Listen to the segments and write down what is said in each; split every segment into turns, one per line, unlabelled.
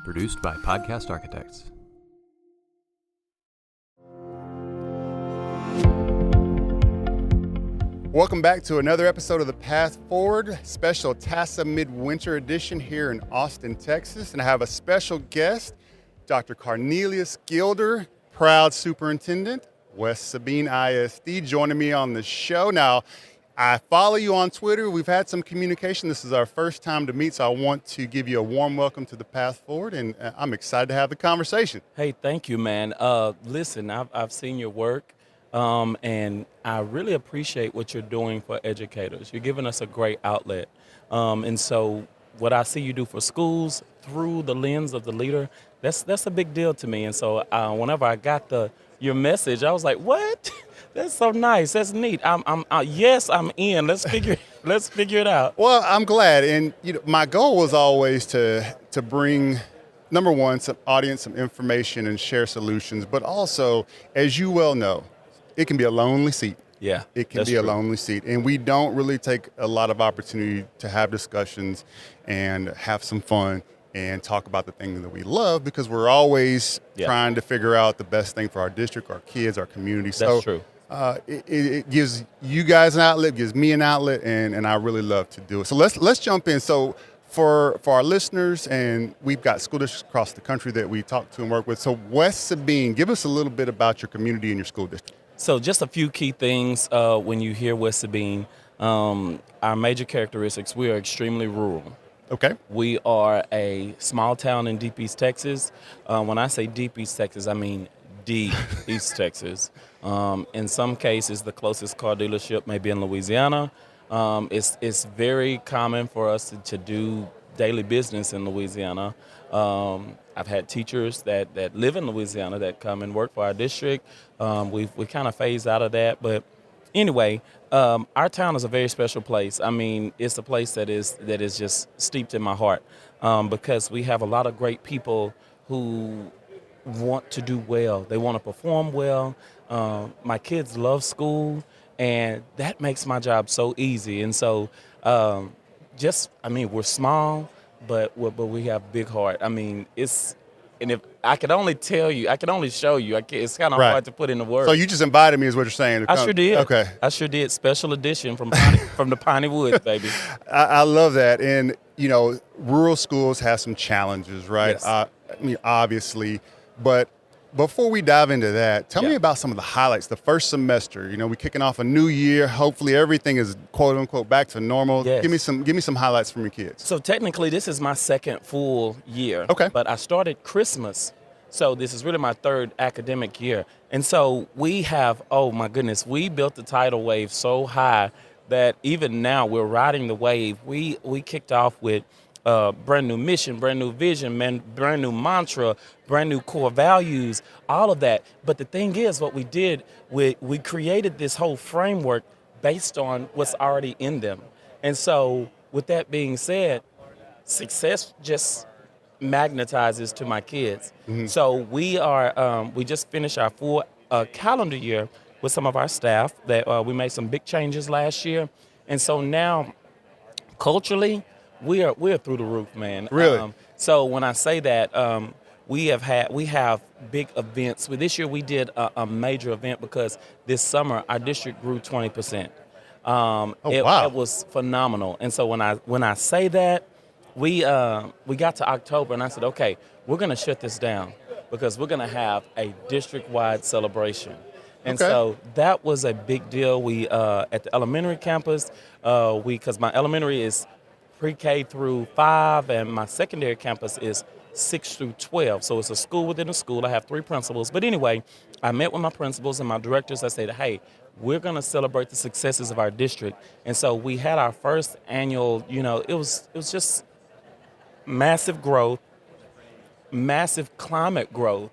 Produced by Podcast Architects.
Welcome back to another episode of The Path Forward, special TASA Midwinter Edition here in Austin, Texas. And I have a special guest, Dr. Carnelius Gilder, proud superintendent, West Sabine ISD, joining me on the show. Now, I follow you on Twitter. We've had some communication. This is our first time to meet, so I want to give you a warm welcome to The Path Forward, and I'm excited to have the conversation.
Hey, thank you, man. Listen, I've seen your work. And I really appreciate what you're doing for educators. You're giving us a great outlet. And so what I see you do for schools through the lens of the leader, that's a big deal to me. And so whenever I got your message, I was like, what? That's so nice. That's neat. Yes, I'm in. Let's figure it out.
Well, I'm glad. And my goal was always to bring, number one, some audience, some information and share solutions. But also, as you well know, it can be a lonely seat.
Yeah,
it can be a lonely seat. And we don't really take a lot of opportunity to have discussions and have some fun and talk about the things that we love, because we're always trying to figure out the best thing for our district, our kids, our community.
That's true.
It gives you guys an outlet, gives me an outlet, and I really love to do it. So let's jump in. So for our listeners, and we've got school districts across the country that we talk to and work with. So West Sabine, give us a little bit about your community and your school district.
So just a few key things when you hear West Sabine. Our major characteristics: we are extremely rural.
Okay.
We are a small town in Deep East Texas. When I say Deep East Texas, I mean deep East Texas. In some cases, the closest car dealership may be in Louisiana. It's very common for us to do daily business in Louisiana. I've had teachers that live in Louisiana that come and work for our district. We kind of phased out of that, but anyway, our town is a very special place. I mean, it's a place that is just steeped in my heart, because we have a lot of great people who want to do well. They want to perform well. My kids love school, and that makes my job so easy. And so, we're small, but we have big heart. I mean, and if I could only tell you, I can only show you. It's kind of hard to put into words.
So you just invited me, is what you're saying?
I sure did.
Okay.
I sure did. Special edition from the Piney Woods, baby.
I love that. And rural schools have some challenges, right?
Yes.
Obviously, but before we dive into that, tell me about some of the highlights. The first semester, we're kicking off a new year. Hopefully everything is quote unquote back to normal.
Yes.
Give me some highlights from your kids.
So technically this is my second full year.
Okay.
But I started Christmas. So this is really my third academic year. And so we have, oh my goodness, we built the tidal wave so high that even now we're riding the wave. We kicked off with brand new mission, brand new vision, brand new mantra, brand new core values, all of that. But the thing is, what we did, we created this whole framework based on what's already in them. And so with that being said, success just magnetizes to my kids. Mm-hmm. So we just finished our full calendar year with some of our staff that we made some big changes last year. And so now culturally, we're through the roof, man.
Really?
So when I say that, we have big events. This year we did a major event because this summer our district grew 20%.
Wow.
It was phenomenal. And so when I say that, we got to October and I said, okay, we're going to shut this down because we're going to have a district-wide celebration. And so that was a big deal. We at the elementary campus, because my elementary is pre-K through 5, and my secondary campus is 6 through 12. So it's a school within a school. I have 3 principals. But anyway, I met with my principals and my directors. I said, hey, we're going to celebrate the successes of our district. And so we had our first annual, it was just massive growth, massive climate growth.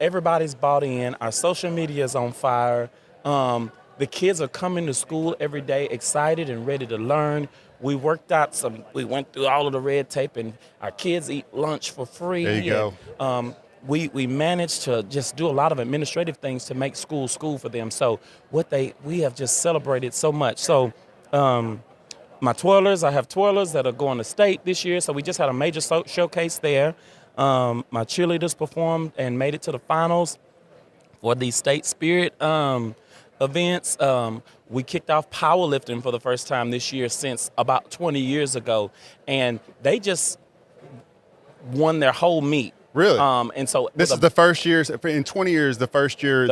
Everybody's bought in. Our social media is on fire. The kids are coming to school every day excited and ready to learn. We went through all of the red tape, and our kids eat lunch for free.
There you go.
We managed to just do a lot of administrative things to make school for them. So we have just celebrated so much. So my twirlers, I have twirlers that are going to state this year. So we just had a major showcase there. My cheerleaders performed and made it to the finals for the state spirit events. We kicked off powerlifting for the first time this year since about 20 years ago, and they just won their whole meet.
Really?
And so
This is the first year in 20 years. The first year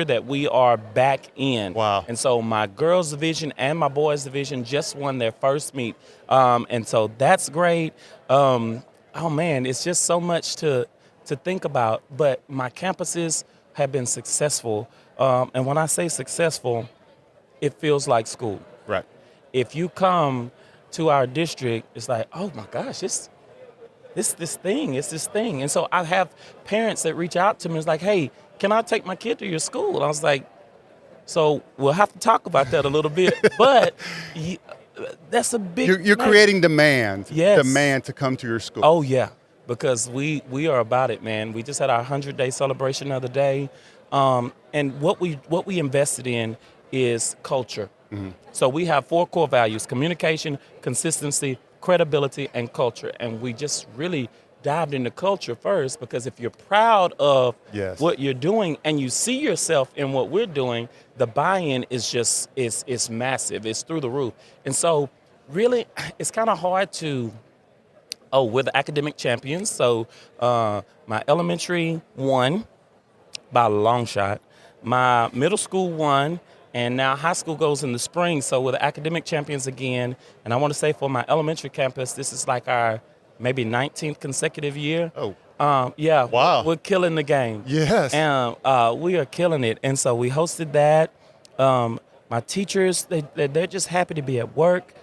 that we are back in.
Wow.
And so my girls division and my boys division just won their first meet. And so that's great. Oh man, it's just so much to think about. But my campuses have been successful. And when I say successful, it feels like school.
Right.
If you come to our district, it's like, oh my gosh, it's this thing. And so I have parents that reach out to me. It's like, hey, can I take my kid to your school? And I was like, so we'll have to talk about that a little bit. But that's a big.
You're creating demand.
Yes.
Demand to come to your school.
Oh yeah, because we are about it, man. We just had our 100-day celebration the other day, and what we invested in is culture.
Mm-hmm.
So we have 4 core values: communication, consistency, credibility, and culture. And we just really dived into culture first, because if you're proud of
Yes.
what you're doing and you see yourself in what we're doing, the buy-in is just is massive. It's through the roof. And so really it's kind of hard to, we're the academic champions. So my elementary won by a long shot. My middle school won. And now high school goes in the spring, so we're the academic champions again. And I want to say for my elementary campus, this is like our maybe 19th consecutive year.
Oh.
Yeah.
Wow.
We're killing the game.
Yes.
And we are killing it. And so we hosted that. My teachers, they're just happy to be at work.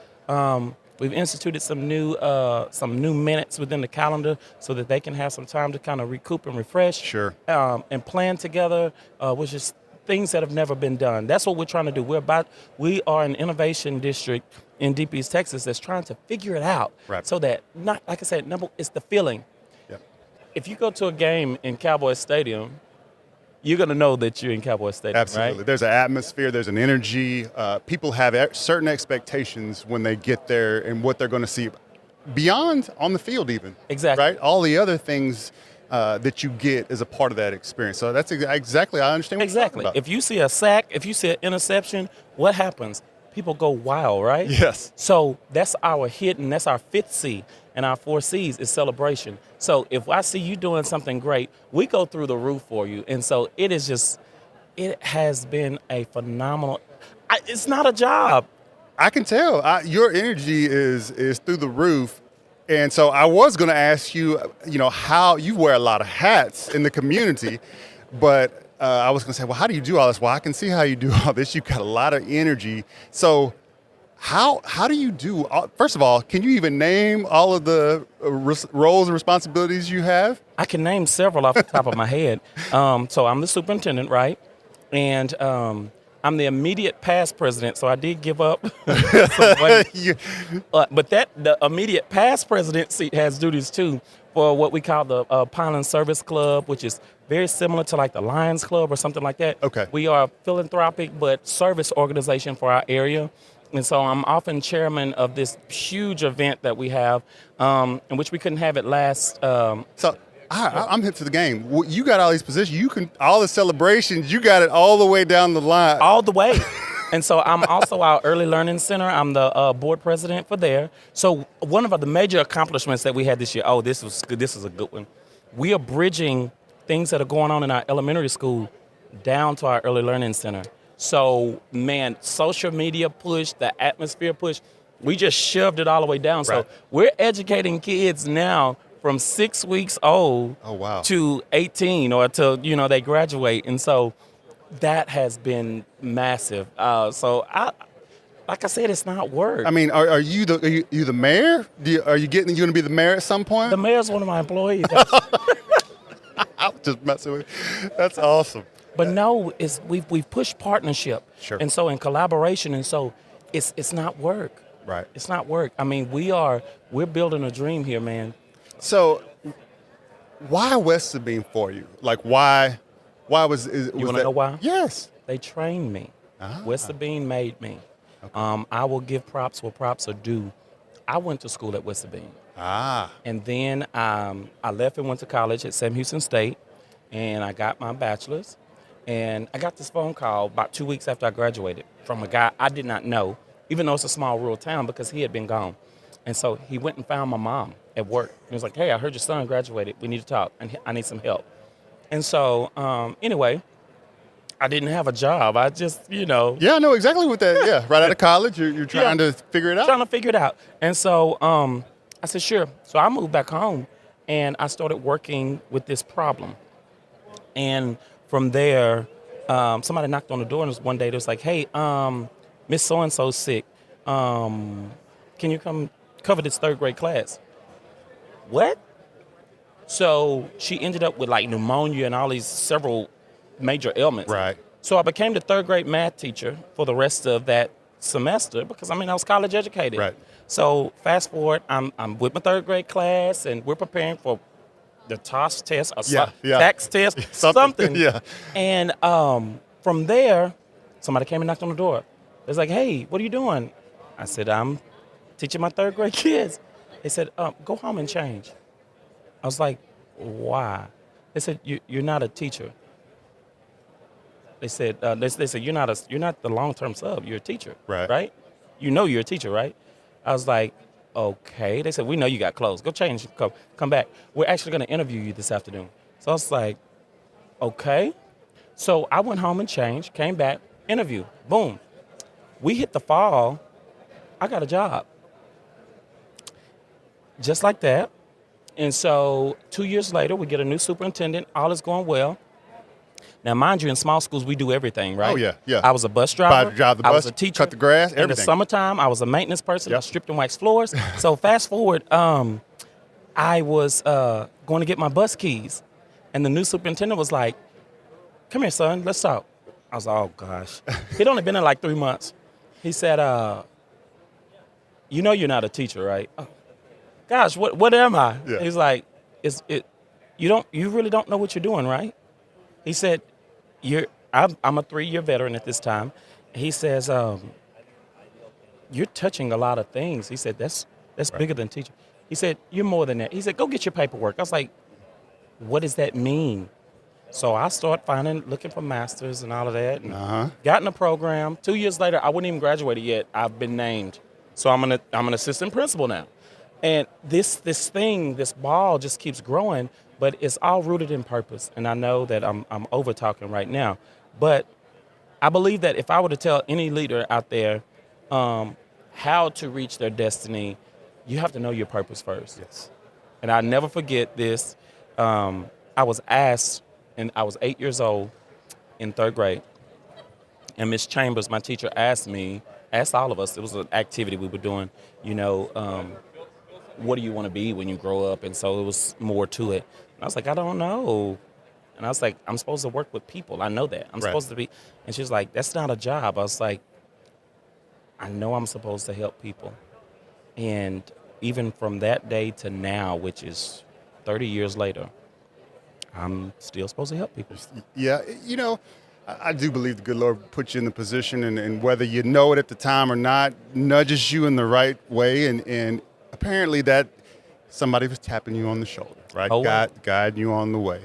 We've instituted some new minutes within the calendar so that they can have some time to kind of recoup and refresh.
Sure.
And plan together, which is things that have never been done. That's what we're trying to do. We are an innovation district in Deep East Texas that's trying to figure it out.
Right.
So that, not like I said, it's the feeling.
Yep.
If you go to a game in Cowboy Stadium, you're going to know that you're in Cowboy Stadium,
Absolutely.
right?
There's an atmosphere, there's an energy. People have certain expectations when they get there and what they're going to see beyond on the field even.
Exactly.
Right? All the other things that you get as a part of that experience. So that's exactly, I understand what you're talking
Exactly.
about.
If you see a sack, if you see an interception, what happens? People go wild, right?
Yes.
So that's our hidden, that's our 5th C. And our 4 C's is celebration. So if I see you doing something great, we go through the roof for you. And so it has been a phenomenal, it's not a job.
I can tell. Your energy is through the roof. And so I was going to ask you, how you wear a lot of hats in the community, but I was going to say, well, how do you do all this? Well, I can see how you do all this. You've got a lot of energy. So how do you do, first of all, can you even name all of the roles and responsibilities you have?
I can name several off the top of my head. So I'm the superintendent, right? And I'm the immediate past president, so I did give up. But the immediate past president seat has duties too for what we call the Pineland Service Club, which is very similar to like the Lions Club or something like that.
Okay.
We are a philanthropic but service organization for our area. And so I'm often chairman of this huge event that we have, in which we couldn't have it last.
So I'm hip to the game. You got all these positions. All the celebrations. You got it all the way down the line.
All the way. And so I'm also our Early Learning Center. I'm the board president for there. So one of the major accomplishments that we had this year, this was good. This is a good one. We are bridging things that are going on in our elementary school down to our Early Learning Center. So, man, social media push, the atmosphere push, we just shoved it all the way down.
Right.
So we're educating kids now from 6 weeks old to 18 or till, they graduate. And so that has been massive. So like I said, it's not work.
I mean, are you the mayor? Are you going to be the mayor at some point?
The mayor's one of my employees.
I was just messing with you. That's awesome.
But no, we've pushed partnership.
Sure.
And so in collaboration, and so it's not work.
Right.
It's not work. I mean, we're building a dream here, man.
So why West Sabine for you? Like why was
You want to know why?
Yes.
They trained me. West Sabine made me.
Okay.
I will give props where props are due. I went to school at West Sabine.
Ah,
And then I left and went to college at Sam Houston State, and I got my bachelor's. And I got this phone call about 2 weeks after I graduated from a guy I did not know, even though it's a small rural town, because he had been gone. And so he went and found my mom at work. He was like, hey, I heard your son graduated. We need to talk, and I need some help. And so anyway, I didn't have a job. I just,
yeah, I know exactly what that. Yeah, right out of college, you're trying to figure it out.
trying to figure it out. And so I said, sure. So I moved back home, and I started working with this problem. And from there, somebody knocked on the door, and it was one day they was like, hey, Miss So-and-so's sick. Can you come cover this third grade class? What? So she ended up with like pneumonia and all these several major ailments.
Right.
So I became the third grade math teacher for the rest of that semester because, I was college educated.
Right.
So fast forward, I'm with my third grade class, and we're preparing for the TALAS test, tax test, something.
Yeah.
And from there, somebody came and knocked on the door. They was like, hey, what are you doing? I said, I'm teaching my third grade kids. They said, go home and change. I was like, why? They said, you're not a teacher. They said, you're not the long-term sub. You're a teacher, right? You know you're a teacher, right? I was like, okay. They said, we know you got clothes. Go change. Come back. We're actually going to interview you this afternoon. So I was like, okay. So I went home and changed, came back, interview. Boom. We hit the fall. I got a job. Just like that. And so 2 years later, we get a new superintendent. All is going well. Now, mind you, in small schools, we do everything, right?
Oh, yeah, yeah.
I was a bus driver.
Drive the bus,
I was a teacher.
cut the grass,
everything. In the summertime, I was a maintenance person.
Yep.
I stripped and waxed floors. So fast forward, I was going to get my bus keys. And the new superintendent was like, come here, son, let's talk. I was like, oh, gosh. He'd only been there like 3 months. He said, you know you're not a teacher, right? Oh, gosh, what am I?
Yeah.
He's like, you really don't know what you're doing, right? He said, I'm a 3-year veteran at this time. He says, you're touching a lot of things. He said, that's bigger than teaching. He said, you're more than that. He said, go get your paperwork. I was like, what does that mean? So I started looking for masters and all of that, and got in the program. 2 years later, I wasn't even graduated yet. I've been named. So I'm an assistant principal now. And this ball just keeps growing, but it's all rooted in purpose. And I know that I'm over talking right now, but I believe that if I were to tell any leader out there how to reach their destiny, you have to know your purpose first.
Yes.
And I'll never forget this. I was asked, and I was 8 years old in third grade, and Miss Chambers, my teacher, asked all of us, it was an activity we were doing, what do you want to be when you grow up? And so it was more to it. And I was like, I don't know. And I was like, I'm supposed to work with people. I know that. I'm supposed to be. And she was like, that's not a job. I was like, I know I'm supposed to help people. And even from that day to now, which is 30 years later, I'm still supposed to help people.
Yeah, I do believe the good Lord puts you in the position, and whether you know it at the time or not, nudges you in the right way, and apparently that somebody was tapping you on the shoulder, right? Guiding you on the way.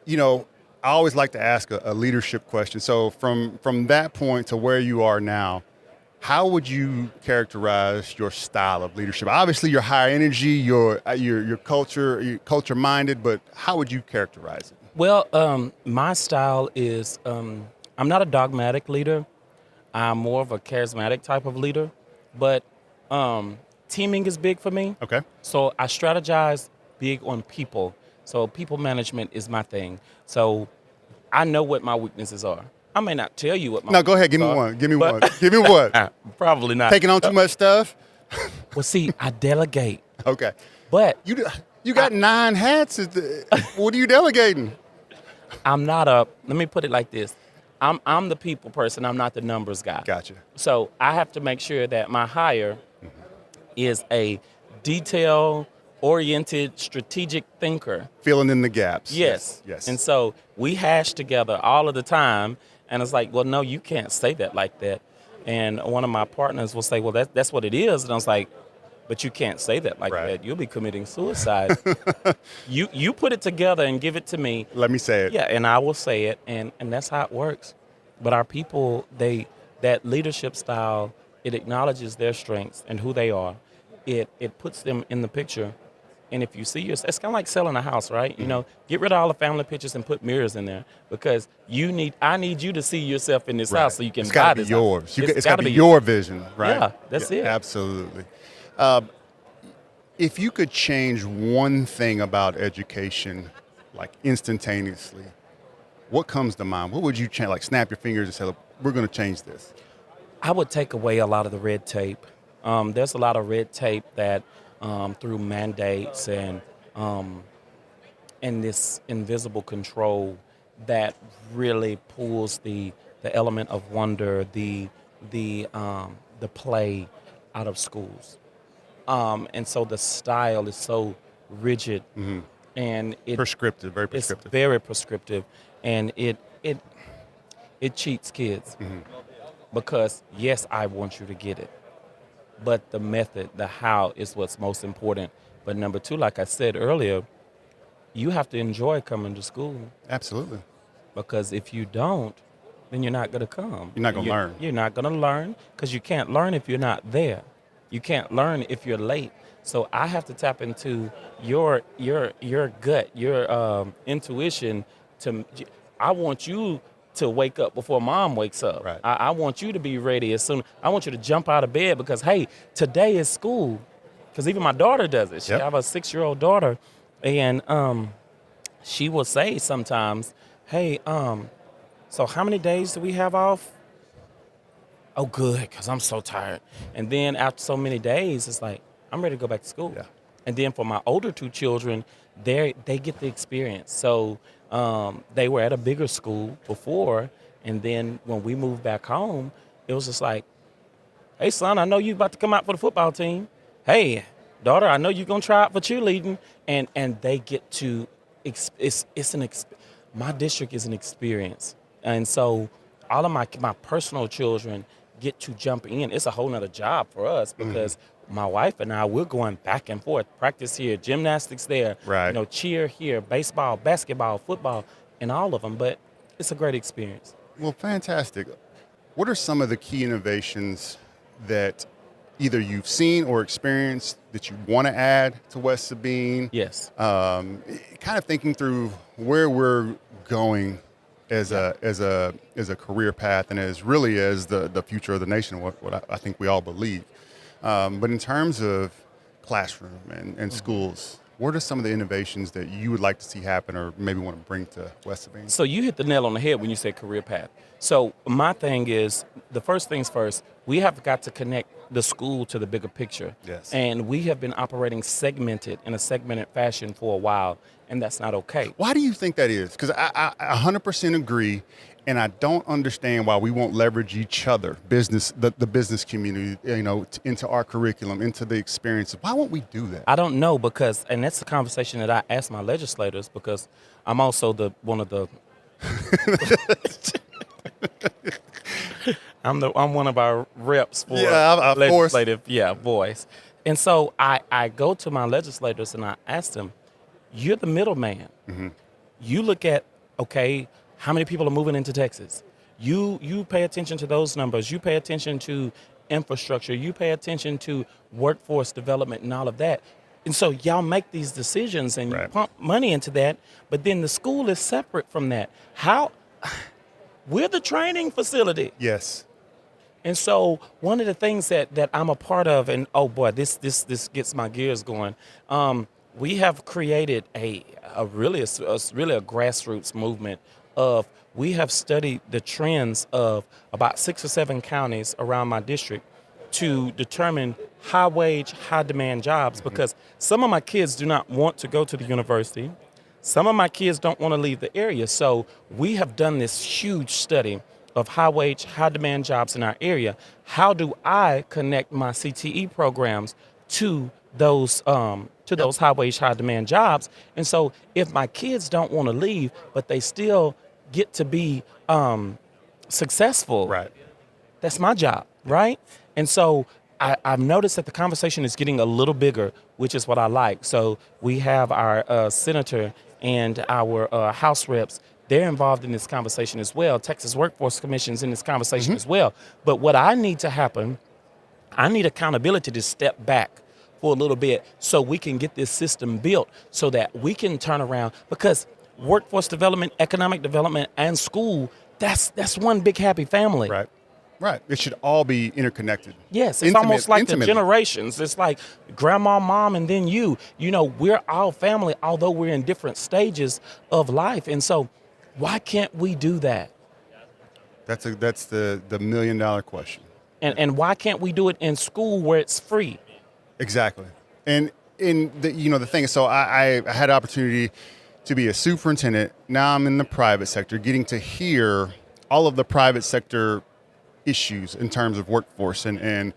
I always like to ask a leadership question. So from that point to where you are now, how would you characterize your style of leadership? Obviously, you're high energy, you're culture minded, but how would you characterize it?
Well, my style is I'm not a dogmatic leader. I'm more of a charismatic type of leader, but teaming is big for me.
Okay.
So I strategize big on people. So people management is my thing. So I know what my weaknesses are. I may not tell you what my
go ahead. Give me one. Give me one.
Probably not.
Taking on too much stuff?
Well, see, I delegate.
Okay.
But
you got 9 hats. What are you delegating?
let me put it like this. I'm the people person. I'm not the numbers guy.
Gotcha.
So I have to make sure that my hire is a detail-oriented, strategic thinker.
Filling in the gaps.
Yes.
Yes.
And so we hash together all of the time, and it's like, well, no, you can't say that like that. And one of my partners will say, well, that's what it is. And I was like, But you can't say that like
Right.
that. You'll be committing suicide. You put it together and give it to me.
Let me say it.
Yeah, and I will say it, and that's how it works. But our people, that leadership style, it acknowledges their strengths and who they are. It puts them in the picture. And if you see it's kind of like selling a house, right? You know, get rid of all the family pictures and put mirrors in there because I need you to see yourself in this
Right.
house so you can
It's
buy
got to be
this
yours.
house.
It's got to be your vision, right?
Yeah, that's it.
Absolutely. If you could change one thing about education, like instantaneously, what comes to mind? What would you change? Like snap your fingers and say, look, we're going to change this.
I would take away a lot of the red tape. There's a lot of red tape that through mandates and this invisible control that really pulls the element of wonder, the play out of schools. And so the style is so rigid and
Prescriptive, very
it's
prescriptive.
very prescriptive, and it cheats kids because yes, I want you to get it, but the method, the how is what's most important. But number two, like I said earlier, you have to enjoy coming to school
Absolutely.
because if you don't, then you're not going to come.
You're not gonna learn.
You're not going to learn because you can't learn if you're not there. You can't learn if you're late. So I have to tap into your gut, your intuition. I want you to wake up before mom wakes up.
Right.
I want you to be ready as soon. I want you to jump out of bed because hey, today is school. Because even my daughter does it. I have a 6-year-old daughter, and she will say sometimes, "Hey, so how many days do we have off?" Oh, good, because I'm so tired. And then after so many days, it's like, I'm ready to go back to school.
Yeah.
And then for my older 2 children, they get the experience. So they were at a bigger school before, and then when we moved back home, it was just like, hey, son, I know you're about to come out for the football team. Hey, daughter, I know you're going to try out for cheerleading. And they get to, my district is an experience. And so all of my personal children get to jump in. It's a whole nother job for us because my wife and I, we're going back and forth. Practice here, gymnastics there,
Right.
Cheer here, baseball, basketball, football, and all of them. But it's a great experience.
Well, fantastic. What are some of the key innovations that either you've seen or experienced that you want to add to West Sabine?
Yes.
Kind of thinking through where we're going as a career path and as the future of the nation, what I think we all believe. But in terms of classroom and schools, what are some of the innovations that you would like to see happen or maybe want to bring to West Sabine?
So you hit the nail on the head when you said career path. So my thing is, the first things first, we have got to connect the school to the bigger picture.
Yes.
And we have been operating in a segmented fashion for a while, and that's not okay.
Why do you think that is? Because I 100% agree, and I don't understand why we won't leverage each other, the business community, into our curriculum, into the experiences. Why won't we do that?
I don't know because, and that's the conversation that I ask my legislators because I'm also one of the I'm one of our reps for legislative voice. And so I go to my legislators and I ask them, you're the middleman. You look at, okay, how many people are moving into Texas? You pay attention to those numbers. You pay attention to infrastructure. You pay attention to workforce development and all of that. And so y'all make these decisions and you pump money into that, but then the school is separate from that. We're the training facility.
Yes.
And so one of the things that I'm a part of, and oh boy, this gets my gears going. We have created a really grassroots movement of, we have studied the trends of about 6 or 7 counties around my district to determine high wage, high demand jobs because some of my kids do not want to go to the university. Some of my kids don't want to leave the area. So we have done this huge study of high wage, high demand jobs in our area. How do I connect my CTE programs to those high wage, high demand jobs? And so if my kids don't want to leave, but they still get to be successful,
Right.
that's my job, right? And so I've noticed that the conversation is getting a little bigger, which is what I like. So we have our senator and our House reps. They're involved in this conversation as well. Texas Workforce Commission's in this conversation as well. But what I need to happen, I need accountability to step back for a little bit so we can get this system built so that we can turn around, because workforce development, economic development, and school, that's one big happy family.
Right. It should all be interconnected.
Yes, it's almost like the generations. It's like grandma, mom, and then you. You know, we're all family, although we're in different stages of life. And so why can't we do that?
That's the $1 million question.
And why can't we do it in school where it's free?
Exactly. And the thing is, so I had an opportunity to be a superintendent. Now I'm in the private sector, getting to hear all of the private sector issues in terms of workforce and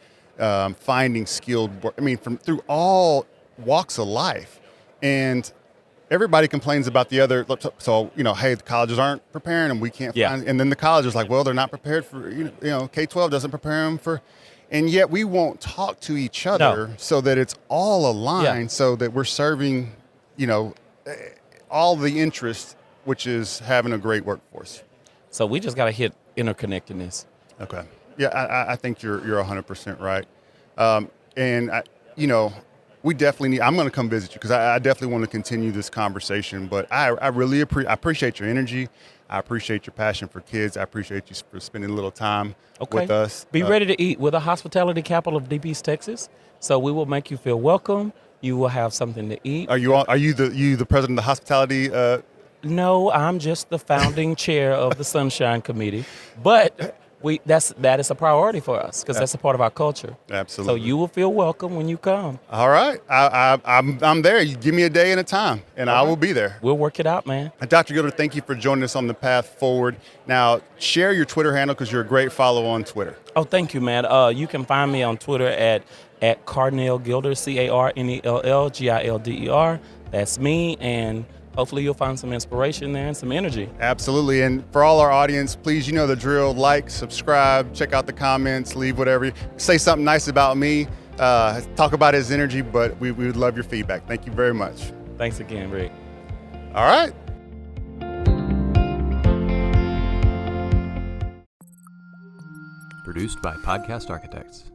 finding skilled work. I mean, through all walks of life. And everybody complains about the other. So, hey, the colleges aren't preparing them. We can't find. And then the college is like, well, they're not prepared for, K-12 doesn't prepare them for. And yet we won't talk to each other so that it's all aligned, so that we're serving, all the interest, which is having a great workforce.
So we just got to hit interconnectedness.
Okay. Yeah, I think you're 100% right. And we definitely need. I'm going to come visit you because I definitely want to continue this conversation. But I really appreciate your energy. I appreciate your passion for kids. I appreciate you for spending a little time with us.
Be ready to eat. We're the hospitality capital of Deep East Texas, so we will make you feel welcome. You will have something to eat.
Are you the president of the hospitality?
No, I'm just the founding chair of the Sunshine Committee, but that is a priority for us because that's a part of our culture.
Absolutely.
So you will feel welcome when you come.
All right, I'm there. You give me a day and a time, and I will be there.
We'll work it out, man.
Dr. Gilder, thank you for joining us on the Path Forward. Now, share your Twitter handle because you're a great follow on Twitter.
Oh, thank you, man. You can find me on Twitter at Carnell Gilder, CarnellGilder. That's me, and hopefully you'll find some inspiration there and some energy.
Absolutely. And for all our audience, please, you know the drill. Like, subscribe, check out the comments, leave whatever. Say something nice about me. Talk about his energy, but we would love your feedback. Thank you very much.
Thanks again, Rick.
All right.
Produced by Podcast Architects.